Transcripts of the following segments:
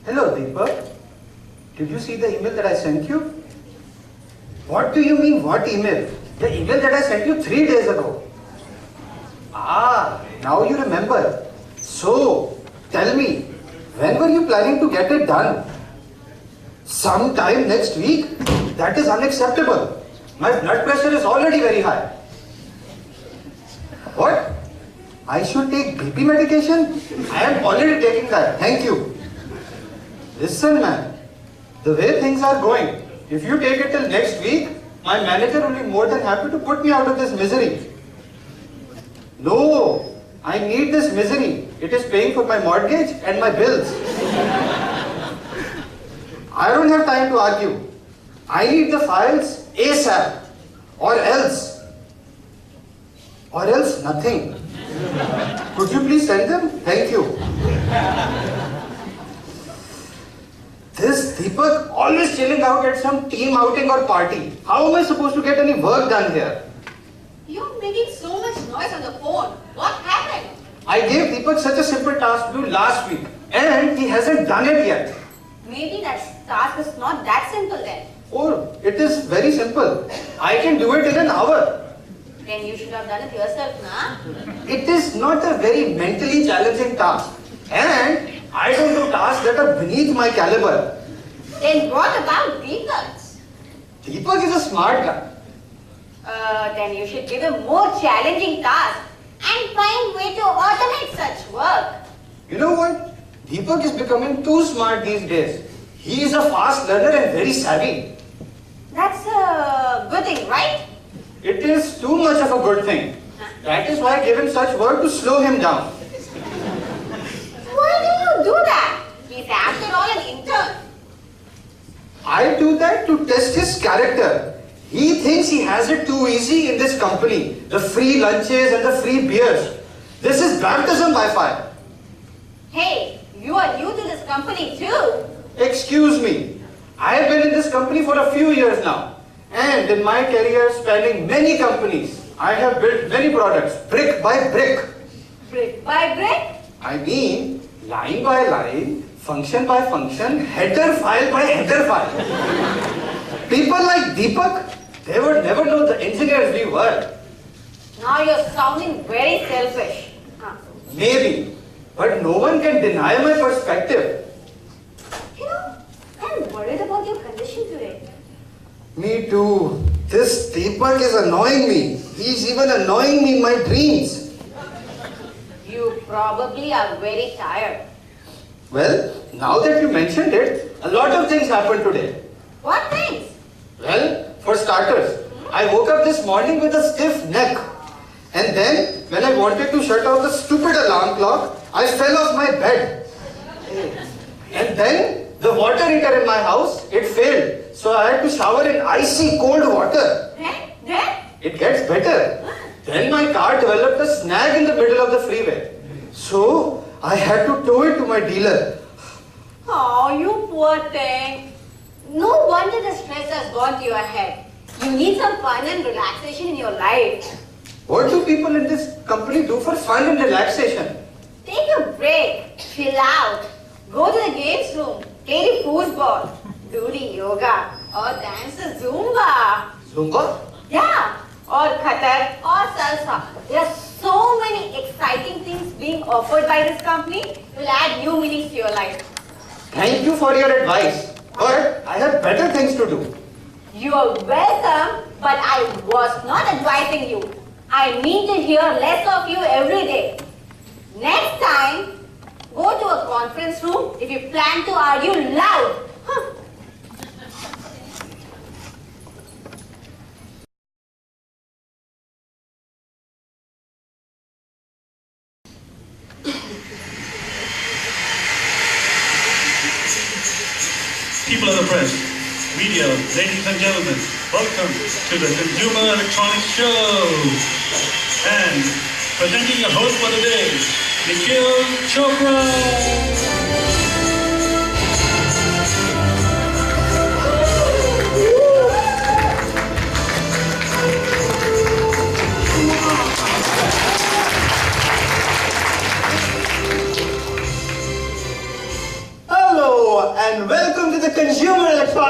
Hello, Deepak. Did you see the email that I sent you? What do you mean, what email? The email that I sent you 3 days ago. Ah, now you remember. So, tell me, when were you planning to get it done? Sometime next week? That is unacceptable. My blood pressure is already very high. What? I should take BP medication? I am already taking that. Thank you. Listen, man. The way things are going, if you take it till next week, my manager will be more than happy to put me out of this misery. No, I need this misery. It is paying for my mortgage and my bills. I don't have time to argue. I need the files ASAP. Or else nothing. Could you please send them? Thank you. This Deepak always chilling out at some team outing or party. How am I supposed to get any work done here? You're making so much noise on the phone. What happened? I gave Deepak such a simple task to do last week and he hasn't done it yet. Maybe that task is not that simple then. Oh, it is very simple. I can do it in an hour. Then you should have done it yourself, na? It is not a very mentally challenging task. And I don't do tasks that are beneath my caliber. Then what about Deepak? Deepak is a smart guy. Then you should give him more challenging tasks and find way to automate such work. You know what? Deepak is becoming too smart these days. He is a fast learner and very savvy. That's a good thing, right? It is too much of a good thing. That is why I gave him such work to slow him down. Why do you do that? He's after all an intern. I do that to test his character. He thinks he has it too easy in this company. The free lunches and the free beers. This is baptism by fire. Hey, you are new to this company too. Excuse me. I have been in this company for a few years now. And in my career spanning many companies, I have built many products, brick by brick. Brick by brick? I mean, line by line, function by function, header file by header file. People like Deepak, they would never know the engineers we were. Now you're sounding very selfish. Maybe, but no one can deny my perspective. You know, I'm worried about your condition today. Me too. This Deepak is annoying me. He's even annoying me in my dreams. You probably are very tired. Well, now that you mentioned it, a lot of things happened today. What things? Well, for starters, I woke up this morning with a stiff neck. And then, when I wanted to shut off the stupid alarm clock, I fell off my bed. And then, the water heater in my house, it failed. So I had to shower in icy cold water. Then? It gets better. Then my car developed a snag in the middle of the freeway. So, I had to tow it to my dealer. Oh, you poor thing. No wonder the stress has gone to your head. You need some fun and relaxation in your life. What do people in this company do for fun and relaxation? Take a break, chill out, go to the games room, play the foosball, do the yoga, or dance the Zumba. Zumba? Yeah, or Kathak, or Salsa. There are so many exciting things being offered by this company. It will add new meanings to your life. Thank you for your advice. But I have better things to do. You are welcome, but I was not advising you. I mean to hear less of you every day. Next time, go to a conference room if you plan to argue loud. People of the press, media, ladies and gentlemen, welcome to the Consumer Electronics Show. And presenting your host for the day, Nikhil Chopra.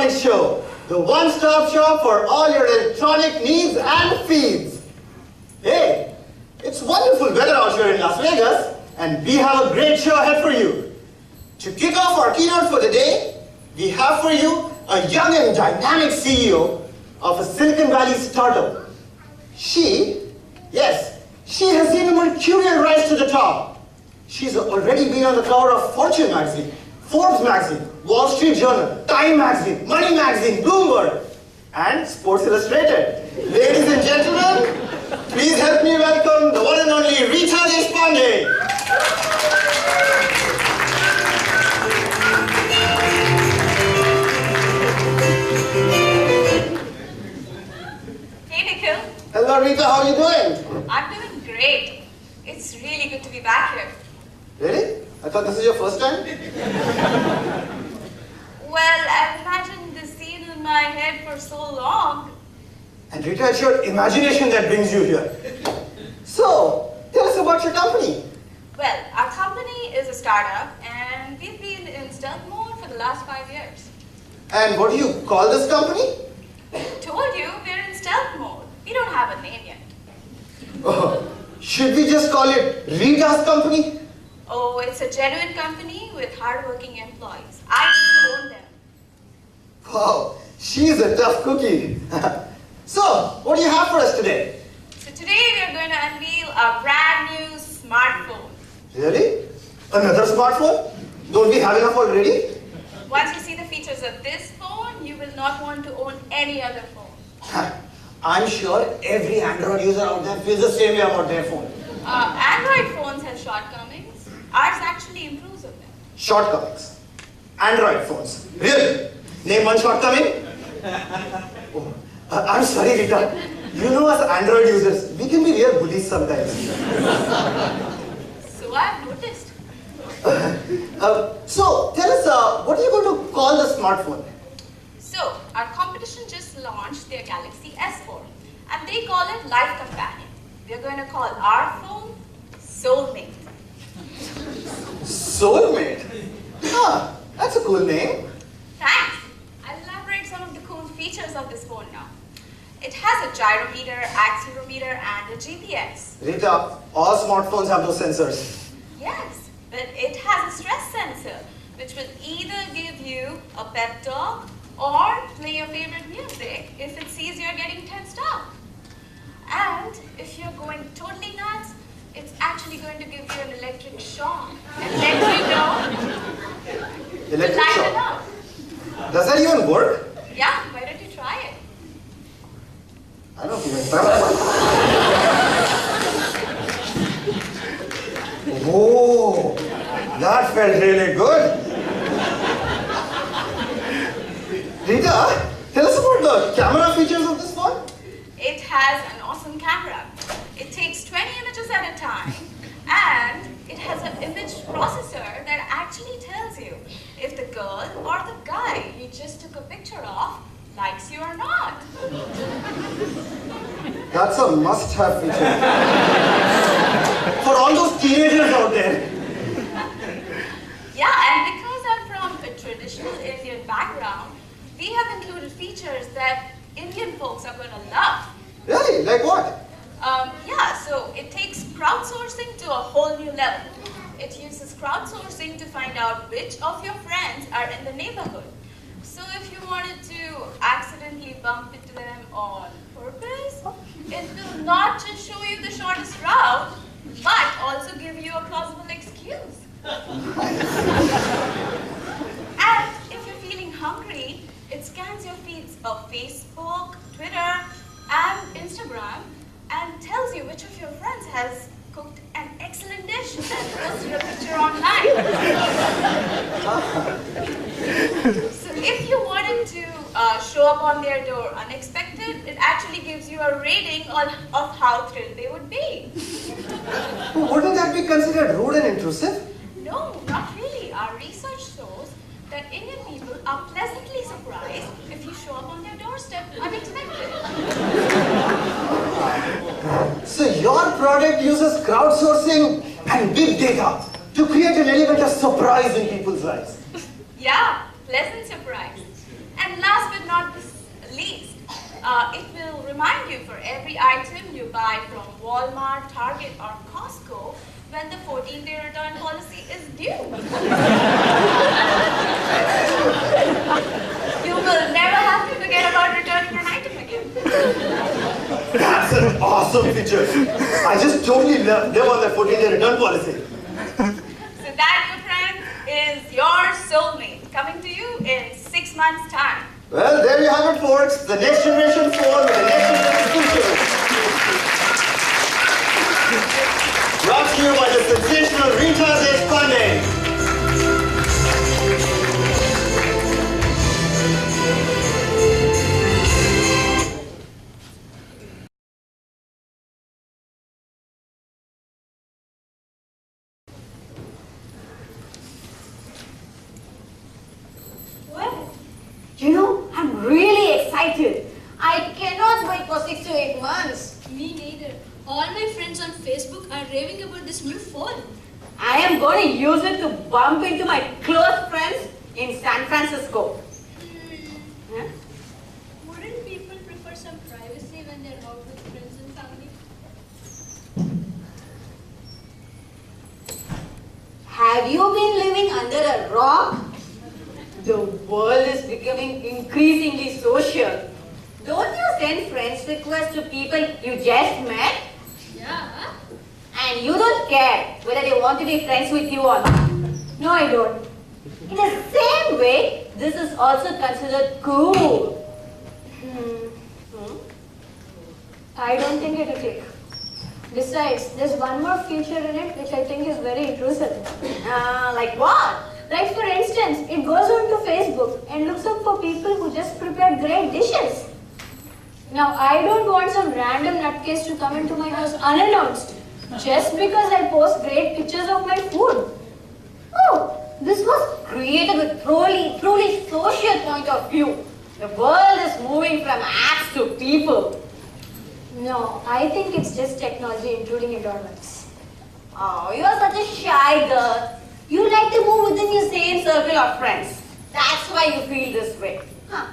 Electronics Show, the one-stop shop for all your electronic needs and feeds. Hey, it's wonderful weather out here in Las Vegas, and we have a great show ahead for you. To kick off our keynote for the day, we have for you a young and dynamic CEO of a Silicon Valley startup. She has seen a Mercurial rise to the top. She's already been on the cover of Fortune magazine, Forbes magazine, Wall Street Journal, Time magazine, Money magazine, Bloomberg, and Sports Illustrated. Ladies and gentlemen, please help me welcome the one and only Rita Deshpande. Hey Nikhil, Hello Rita, how are you doing? I'm doing great. It's really good to be back here. Really? I thought this is your first time? Well, I've imagined this scene in my head for so long. And Rita, it's your imagination that brings you here. So, tell us about your company. Well, our company is a startup and we've been in stealth mode for the last 5 years. And what do you call this company? Told you, we're in stealth mode. We don't have a name yet. Oh, should we just call it Rita's company? Oh, it's a genuine company with hardworking employees. I own them. Wow, she's a tough cookie. So, what do you have for us today? So today we're going to unveil a brand new smartphone. Really? Another smartphone? Don't we have enough already? Once you see the features of this phone, you will not want to own any other phone. I'm sure every Android user out there feels the same way about their phone. Android phones have shortcomings. Ours actually improves on them. Shortcomings. Android phones. Really? Name one shortcoming? Oh, I'm sorry, Rita. You know, as Android users, we can be real bullies sometimes. So I've noticed. So, tell us, what are you going to call the smartphone? So, our competition just launched their Galaxy S4 and they call it Life Companion. We're going to call our phone Soulmate. Soulmate? Huh, that's a cool name. Thanks. I'll elaborate some of the cool features of this phone now. It has a gyrometer, accelerometer, and a GPS. Rita, all smartphones have those sensors. Yes, but it has a stress sensor, which will either give you a pep talk or play your favorite music if it sees you're getting tensed up. And if you're going totally nuts, it's actually going to give you an electric shock and let you know to Electric lighten shock. up. Does that even work? Yeah, why don't you try it? I don't even Whoa, that felt really good. Rita, tell us about the camera features of this phone. It has an awesome camera. It takes 20 images at a time, and it has an image processor that actually tells you if the girl or the guy you just took a picture of likes you or not. That's a must-have feature. For all those teenagers out there. Yeah, and because I'm from a traditional Indian background, we have included features that Indian folks are going to love. Really? Like what? Yeah, so it takes crowdsourcing to a whole new level. It uses crowdsourcing to find out which of your friends are in the neighborhood. So if you wanted to accidentally bump into them on purpose, it will not just show you the shortest route, but also give you a plausible excuse. And if you're feeling hungry, it scans your feeds of Facebook, Twitter, and Instagram and tells you which of your friends has cooked an excellent dish and posted a picture online. So if you wanted to show up on their door unexpected, it actually gives you a rating of how thrilled they would be. Wouldn't that be considered rude and intrusive? No, not really. Our research shows that Indian people are pleasantly surprised if you show up on their doorstep unexpected. So your product uses crowdsourcing and big data to create an element of surprise in people's lives. Yeah, pleasant surprise. And last It will remind you for every item you buy from Walmart, Target, or Costco when the 14-day return policy is due. You will never have to forget about returning an item again. That's an awesome feature. I just totally live on the 14-day return policy. So that, my friend, is your soulmate coming to you in 6 months' time. Well, there you have it, folks. The next generation phone with the next generation feature. Brought to you by the sensational Rita Deshpande. Well, you know, I'm really excited. I cannot wait for 6 to 8 months. Me neither. All my friends on Facebook are raving about this new phone. I am going to use it to bump into my close friends in San Francisco. Huh? Wouldn't people prefer some privacy when they're out with friends and family? Have you been living under a rock? The world is becoming increasingly social. Don't you send friends requests to people you just met? Yeah. And you don't care whether they want to be friends with you or not. No, I don't. In the same way, this is also considered cool. I don't think it'll click. Besides, there's one more feature in it which I think is very intrusive. Like what? Like for instance, it goes onto Facebook and looks up for people who just prepared great dishes. Now, I don't want some random nutcase to come into my house unannounced just because I post great pictures of my food. Oh, this was created with truly social point of view. The world is moving from apps to people. No, I think it's just technology intruding into our lives. Oh, you are such a shy girl. You like to move within your same circle of friends. That's why you feel this way. Huh.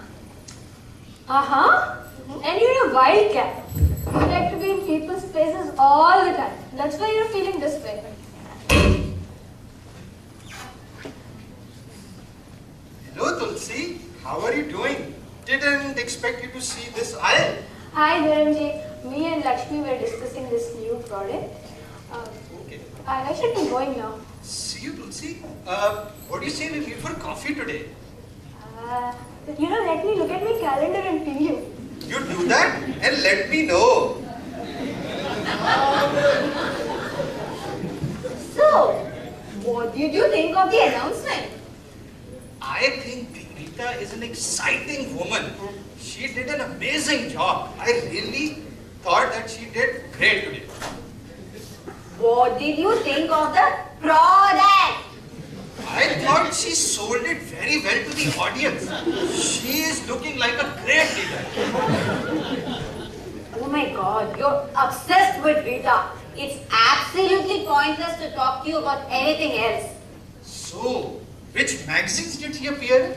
Uh-huh. And you're a wildcat. You like to be in people's faces all the time. That's why you're feeling this way. Hello, Tulsi. How are you doing? Didn't expect you to see this aisle. Hi, Dharamji. Me and Lakshmi were discussing this new product. Okay. I should be going now. See you, Tulsi. What do you say we meet for coffee today? Let me look at my calendar and ping you. You do that and let me know. So, what did you think of the announcement? I think Rita is an exciting woman. She did an amazing job. I really thought that she did great today. What did you think of the product? I thought she sold it very well to the audience. She is looking like a great leader. Oh my God, you're obsessed with Rita. It's absolutely pointless to talk to you about anything else. So, which magazines did he appear in?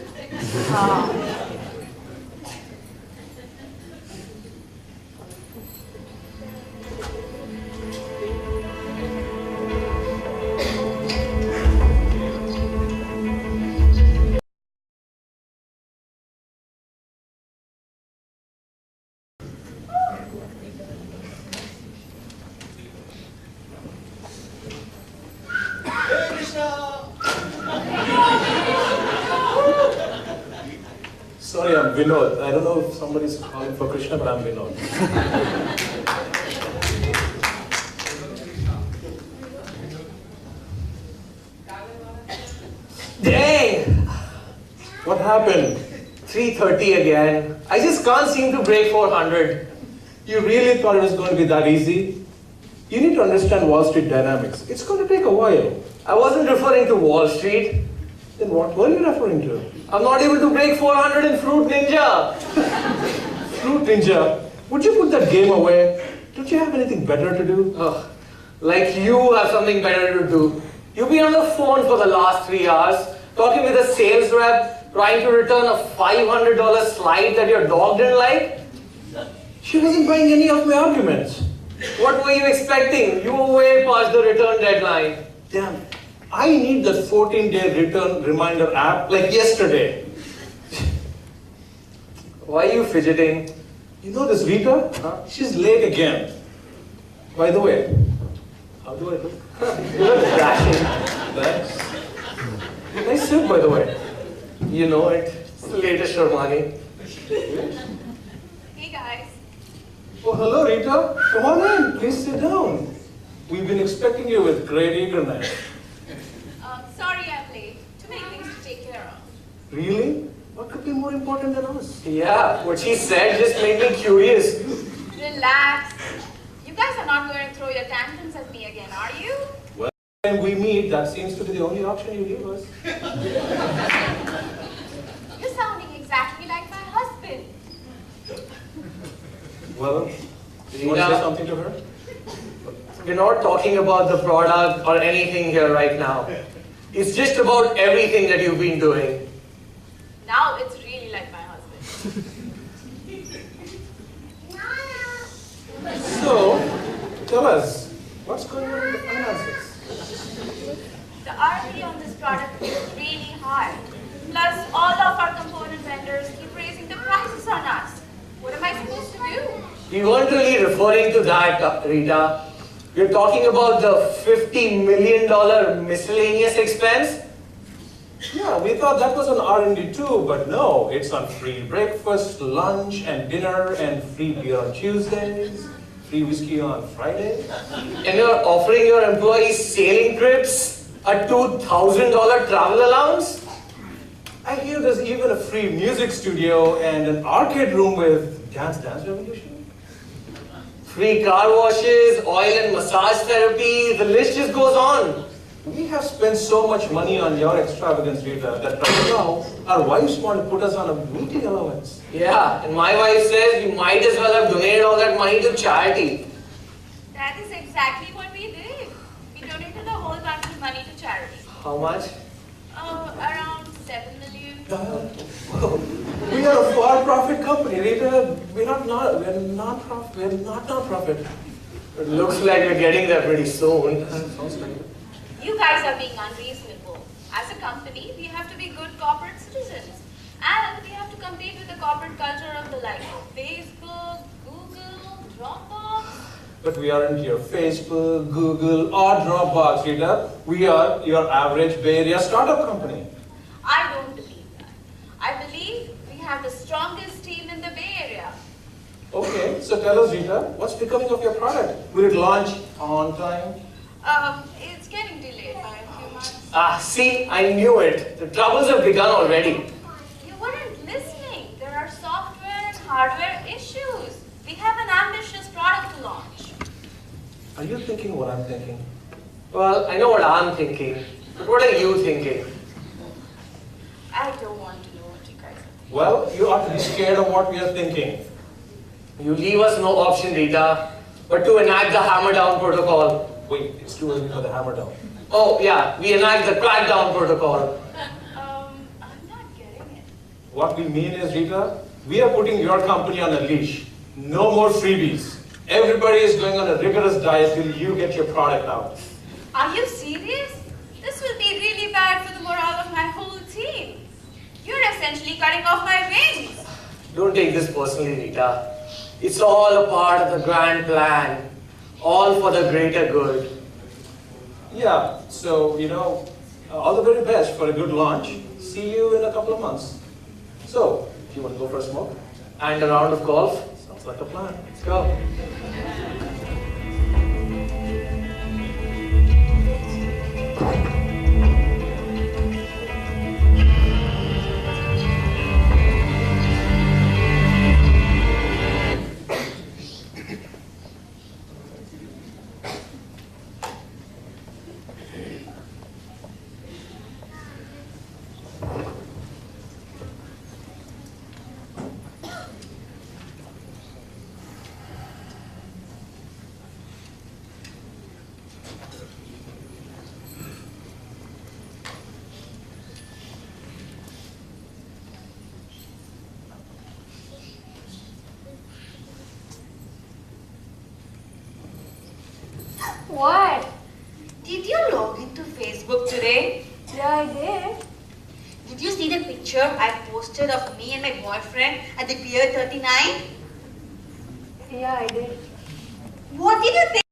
Sorry, I'm Vinod. I don't know if somebody's calling for Krishna, but I'm Vinod. Dang! What happened? 330 again. I just can't seem to break 400. You really thought it was going to be that easy? You need to understand Wall Street dynamics. It's going to take a while. I wasn't referring to Wall Street. Then what were you referring to? I'm not able to break 400 in Fruit Ninja. Fruit Ninja? Would you put that game away? Don't you have anything better to do? Oh, like you have something better to do. You've been on the phone for the last 3 hours, talking with a sales rep, trying to return a $500 slide that your dog didn't like. She wasn't buying any of my arguments. What were you expecting? You were way past the return deadline. Damn, I need that 14-day return reminder app like yesterday. Why are you fidgeting? You know this Rita? She's late again. By the way, how do I look? You look dashing. Thanks. Nice suit, by the way. You know it. It's the latest Shermani. Hey guys. Oh, hello Rita. Come on in. Please sit down. We've been expecting you with great eagerness. Sorry I'm late. Too many things to take care of. Really? What could be more important than us? Yeah, what she said just made me curious. Relax. You guys are not going to throw your tantrums at me again, are you? Well, when we meet, that seems to be the only option you give us. You're sounding exactly like my husband. Well, do you want to say something to her? We're not talking about the product or anything here right now. It's just about everything that you've been doing. Now it's really like my husband. So, tell us, what's going on in the finances? The R&D on this product is really high. Plus, all of our component vendors keep raising the prices on us. What am I supposed to do? We weren't really referring to that, Rita. We're talking about the $50 million miscellaneous expense. Yeah, we thought that was on R&D too, but no, it's on free breakfast, lunch, and dinner, and free beer on Tuesdays, free whiskey on Friday. And you're offering your employees sailing trips, a $2,000 travel allowance? I hear there's even a free music studio and an arcade room with Dance Revolution. Free car washes, oil and massage therapy, the list just goes on. We have spent so much money on your extravagance, Rita, that right now our wives want to put us on a meeting allowance. Yeah, and my wife says we might as well have donated all that money to charity. That is exactly what we did. We donated a whole bunch of money to charity. How much? Around 7 million. We are a for-profit company, Rita. We're not non-profit. We're not non-profit. It looks like we're getting there pretty soon. Sounds like it. You guys are being unreasonable. As a company, we have to be good corporate citizens. And we have to compete with the corporate culture of the likes of Facebook, Google, Dropbox. But we aren't your Facebook, Google, or Dropbox, Rita. We are your average Bay Area startup company. I don't believe that. I believe we have the strongest team in the Bay Area. Okay, so tell us, Rita, what's becoming of your product? Will it launch on time? It's getting delayed by a few months. Ah, see, I knew it. The troubles have begun already. You weren't listening. There are software and hardware issues. We have an ambitious product to launch. Are you thinking what I'm thinking? Well, I know what I'm thinking. But what are you thinking? I don't want to know what you guys are thinking. Well, you ought to be scared of what we are thinking. You leave us no option, Rita, but to enact the hammer down protocol. Wait, it's too early for the hammer down. Oh, yeah, we enact the crackdown protocol. I'm not getting it. What we mean is, Rita, we are putting your company on a leash. No more freebies. Everybody is going on a rigorous diet till you get your product out. Are you serious? This will be really bad for the morale of my whole team. You're essentially cutting off my wings. Don't take this personally, Rita. It's all a part of the grand plan. All for the greater good. Yeah, so, all the very best for a good launch. See you in a couple of months. So, if you want to go for a smoke? And a round of golf. Sounds like a plan. Let's go. What? Did you log into Facebook today? Yeah, I did. Did you see the picture I posted of me and my boyfriend at the Pier 39? Yeah, I did. What did you think?